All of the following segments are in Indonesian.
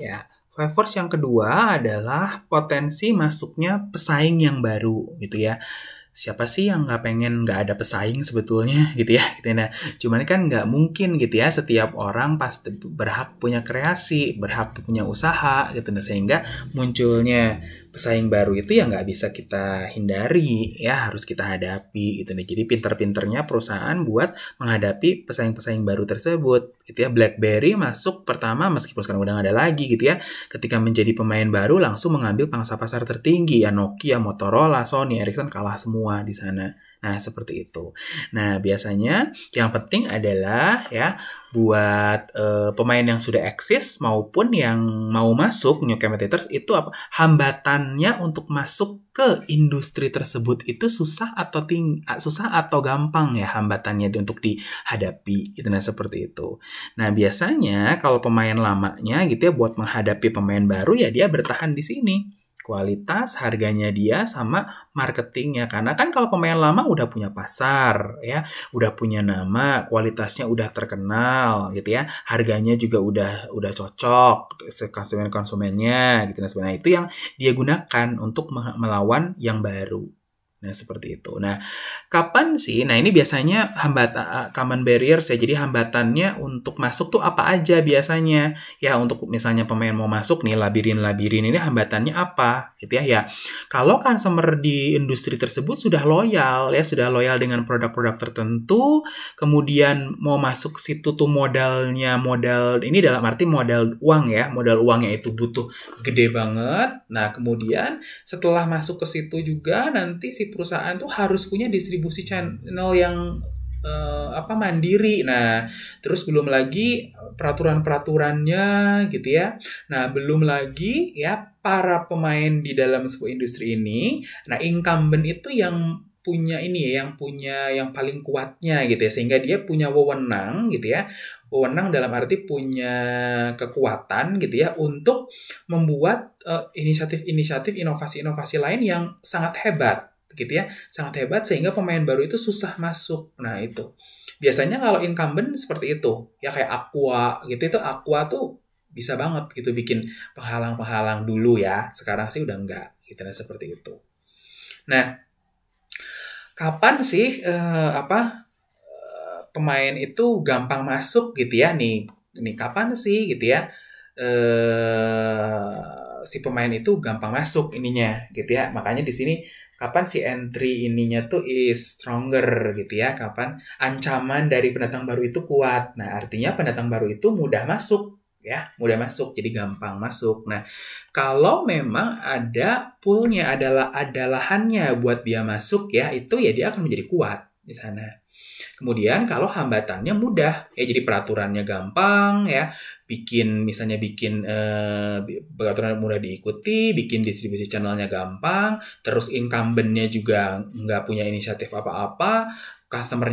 Ya, five force yang kedua adalah potensi masuknya pesaing yang baru gitu ya. Siapa sih yang nggak pengen nggak ada pesaing sebetulnya gitu ya. Gitu. Nah, cuman kan nggak mungkin gitu ya setiap orang pasti berhak punya kreasi, berhak punya usaha gitu. Nah, sehingga munculnya pesaing baru itu ya nggak bisa kita hindari ya harus kita hadapi gitu. Nah, jadi pinter-pinternya perusahaan buat menghadapi pesaing-pesaing baru tersebut gitu ya. BlackBerry masuk pertama meskipun sekarang udah nggak ada lagi gitu ya. Ketika menjadi pemain baru langsung mengambil pangsa pasar tertinggi ya Nokia, Motorola, Sony, Ericsson kalah semua di sana. Nah, seperti itu. Nah, biasanya yang penting adalah ya buat pemain yang sudah eksis maupun yang mau masuk new competitors itu apa? Hambatannya untuk masuk ke industri tersebut itu susah atau gampang ya hambatannya untuk dihadapi. Itu nah seperti itu. Nah, biasanya kalau pemain lamanya gitu ya buat menghadapi pemain baru ya dia bertahan di sini. Kualitas, harganya dia sama marketingnya. Karena kan kalau pemain lama udah punya pasar ya, udah punya nama, kualitasnya udah terkenal gitu ya. Harganya juga udah cocok konsumennya gitu. Nah, sebenarnya itu yang dia gunakan untuk melawan yang baru. Nah, seperti itu. Nah, kapan sih? Nah, ini biasanya common barriers ya. Jadi hambatannya untuk masuk tuh apa aja biasanya? Ya, untuk misalnya pemain mau masuk nih labirin-labirin ini hambatannya apa? Gitu ya. Ya, kalau consumer di industri tersebut sudah loyal ya, sudah loyal dengan produk-produk tertentu, kemudian mau masuk situ tuh modal ini dalam arti modal uang ya. Modal uangnya itu butuh gede banget. Nah, kemudian setelah masuk ke situ juga nanti si perusahaan tuh harus punya distribusi channel yang mandiri. Nah, terus belum lagi peraturan-peraturannya gitu ya. Nah, belum lagi ya para pemain di dalam sebuah industri ini. Nah, incumbent itu yang punya ini ya, yang paling kuatnya gitu ya, sehingga dia punya wewenang gitu ya. Wewenang dalam arti punya kekuatan gitu ya untuk membuat inisiatif-inisiatif, inovasi-inovasi lain yang sangat hebat gitu ya, sangat hebat sehingga pemain baru itu susah masuk. Nah, itu. Biasanya kalau incumbent seperti itu, ya kayak Aqua gitu, itu Aqua tuh bisa banget gitu bikin penghalang-penghalang dulu ya. Sekarang sih udah enggak gitu, nah seperti itu. Nah, kapan sih pemain itu gampang masuk gitu ya nih kapan sih gitu ya si pemain itu gampang masuk ininya gitu ya, makanya di sini kapan si entry ininya tuh is stronger gitu ya, kapan ancaman dari pendatang baru itu kuat. Nah, artinya pendatang baru itu mudah masuk ya, mudah masuk jadi gampang masuk. Nah, kalau memang ada poolnya, ada lahannya buat dia masuk ya, itu ya dia akan menjadi kuat di sana. Kemudian kalau hambatannya mudah, ya jadi peraturannya gampang ya, misalnya bikin peraturan mudah diikuti, bikin distribusi channelnya gampang, terus incumbent-nya juga nggak punya inisiatif apa-apa, customer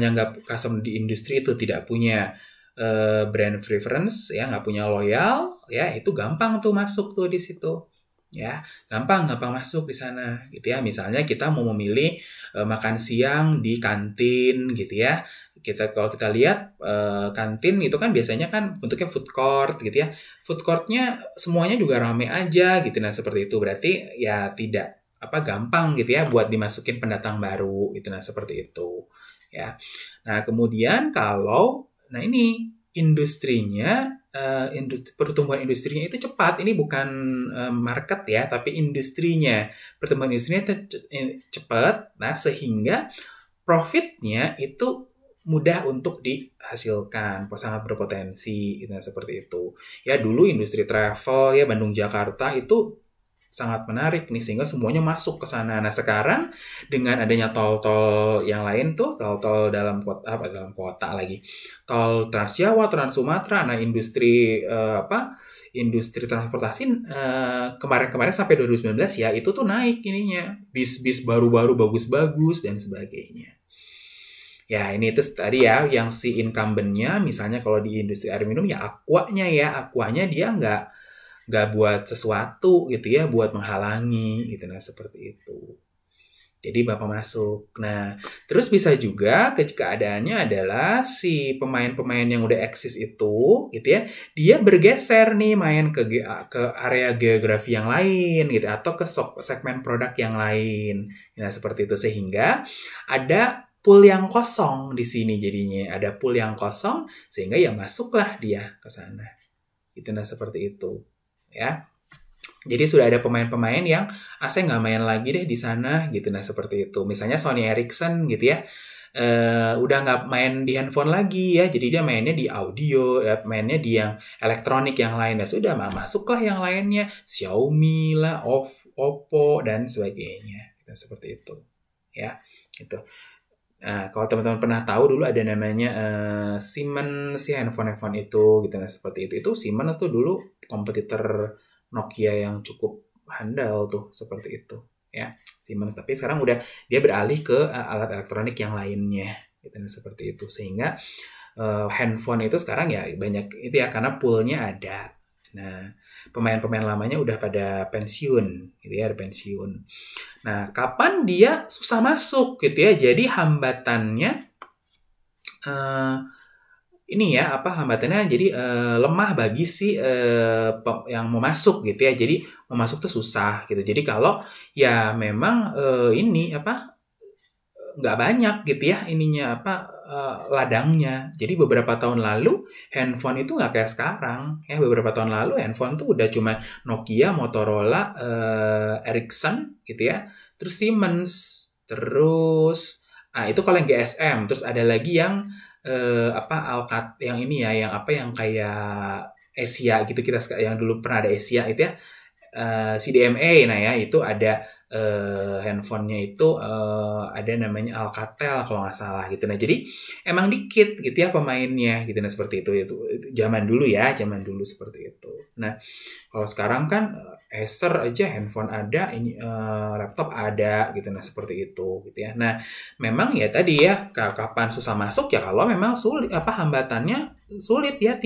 di industri itu tidak punya brand preference ya, nggak punya loyal ya, itu gampang tuh masuk tuh di situ. Ya, gampang masuk di sana gitu ya. Misalnya kita mau memilih makan siang di kantin gitu ya. Kalau kita lihat kantin itu kan biasanya kan bentuknya food court gitu ya. Food courtnya semuanya juga rame aja gitu. Nah, seperti itu berarti ya tidak gampang gitu ya buat dimasukin pendatang baru gitu. Nah, seperti itu ya. Nah, kemudian nah ini industrinya pertumbuhan industrinya itu cepat. Ini bukan market ya, tapi industrinya. Pertumbuhan industrinya cepat, nah sehingga profitnya itu mudah untuk dihasilkan, sangat berpotensi, gitu, seperti itu. Ya dulu industri travel ya Bandung Jakarta itu sangat menarik nih sehingga semuanya masuk ke sana. Nah, sekarang dengan adanya tol-tol yang lain tuh, tol-tol dalam kota lagi. Tol Trans Jawa, Trans Sumatera, nah industri transportasi kemarin-kemarin sampai 2019 ya itu tuh naik ininya. Bis-bis baru-baru bagus-bagus dan sebagainya. Ya, ini itu tadi ya yang si incumbent-nya misalnya kalau di industri air minum ya Aquanya dia nggak buat sesuatu gitu ya buat menghalangi gitu, nah seperti itu Jadi Bapak masuk. Nah, terus bisa juga keadaannya adalah si pemain-pemain yang udah eksis itu, gitu ya, dia bergeser nih main ke area geografi yang lain, gitu, atau ke segmen produk yang lain. Nah, seperti itu sehingga ada pool yang kosong di sini jadinya. Ada pool yang kosong sehingga ya masuklah dia ke sana. Gitu, nah seperti itu. Ya. Jadi sudah ada pemain-pemain yang saya nggak main lagi deh di sana gitu. Nah seperti itu. Misalnya Sony Ericsson gitu ya. Udah nggak main di handphone lagi ya. Jadi dia mainnya di audio, mainnya di yang elektronik yang lain. Nah sudah masuklah yang lainnya. Xiaomi lah, Oppo dan sebagainya. Nah, seperti itu. Ya, gitu. Nah, kalau teman-teman pernah tahu dulu ada namanya Siemens ya handphone itu gitu. Nah seperti itu. Itu Siemens tuh dulu kompetitor Nokia yang cukup handal tuh seperti itu ya Siemens, tapi sekarang udah dia beralih ke alat elektronik yang lainnya gitu seperti itu sehingga handphone itu sekarang ya banyak itu ya karena poolnya ada. Nah pemain-pemain lamanya udah pada pensiun gitu ya, ada pensiun. Nah kapan dia susah masuk gitu ya, jadi hambatannya ini ya hambatannya jadi lemah bagi si yang mau masuk gitu ya. Jadi mau masuk tuh susah gitu. Jadi kalau ya memang ini nggak banyak gitu ya ininya ladangnya. Jadi beberapa tahun lalu handphone itu nggak kayak sekarang ya. Beberapa tahun lalu handphone tuh udah cuma Nokia, Motorola, Ericsson gitu ya. Terus Siemens, terus itu kalau yang GSM. Terus ada lagi yang Alcat yang ini ya, yang yang kayak Asia gitu, kita yang dulu pernah ada Asia itu ya, CDMA. Nah ya itu ada handphonenya itu ada namanya Alcatel kalau nggak salah gitu. Nah jadi emang dikit gitu ya pemainnya gitu. Nah seperti itu zaman dulu ya, zaman dulu seperti itu. Nah kalau sekarang kan Acer aja handphone ada, ini laptop ada gitu. Nah seperti itu gitu ya. Nah memang ya tadi ya kapan susah masuk ya kalau memang sulit hambatannya sulit ya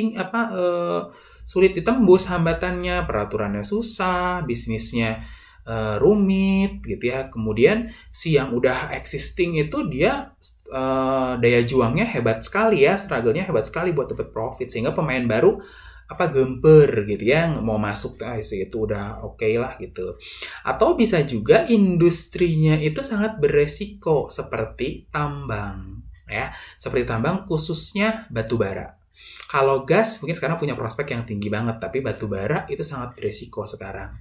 sulit ditembus hambatannya, peraturannya susah, bisnisnya rumit gitu ya. Kemudian si yang udah existing itu dia daya juangnya hebat sekali ya, struggle-nya hebat sekali buat dapat profit sehingga pemain baru gemper gitu ya mau masuk itu udah oke lah gitu. Atau bisa juga industrinya itu sangat beresiko seperti tambang ya, seperti tambang khususnya batu bara. Kalau gas mungkin sekarang punya prospek yang tinggi banget, tapi batu bara itu sangat beresiko sekarang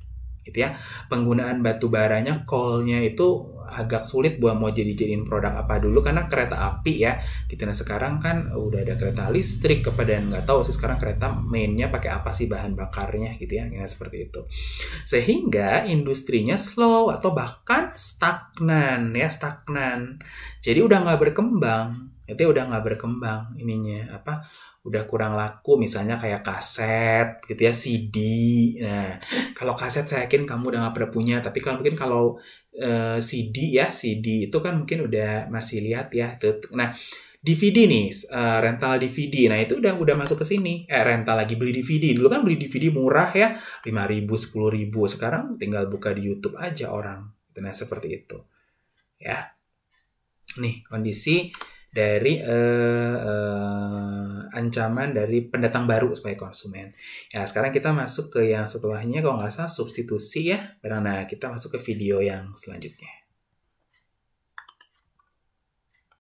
gitu ya. Penggunaan batu baranya, coal-nya itu agak sulit buat mau jadiin produk apa dulu karena kereta api ya gitu. Nah sekarang kan udah ada kereta listrik dan nggak tahu sih sekarang kereta mainnya pakai apa sih bahan bakarnya gitu ya, seperti itu sehingga industrinya slow atau bahkan stagnan. Jadi udah nggak berkembang ininya udah kurang laku, misalnya kayak kaset gitu ya, CD. Nah kalau kaset saya yakin kamu udah nggak pernah punya, tapi mungkin kalau CD itu kan mungkin udah masih lihat ya. Nah DVD nih, rental DVD. Nah itu udah masuk ke sini. Rental lagi beli DVD. Dulu kan beli DVD murah ya, 5.000, 10.000. Sekarang tinggal buka di YouTube aja orang. Nah seperti itu ya. Nih kondisi dari ancaman dari pendatang baru sebagai konsumen. Ya sekarang kita masuk ke yang setelahnya, kalau nggak salah substitusi ya. Nah kita masuk ke video yang selanjutnya.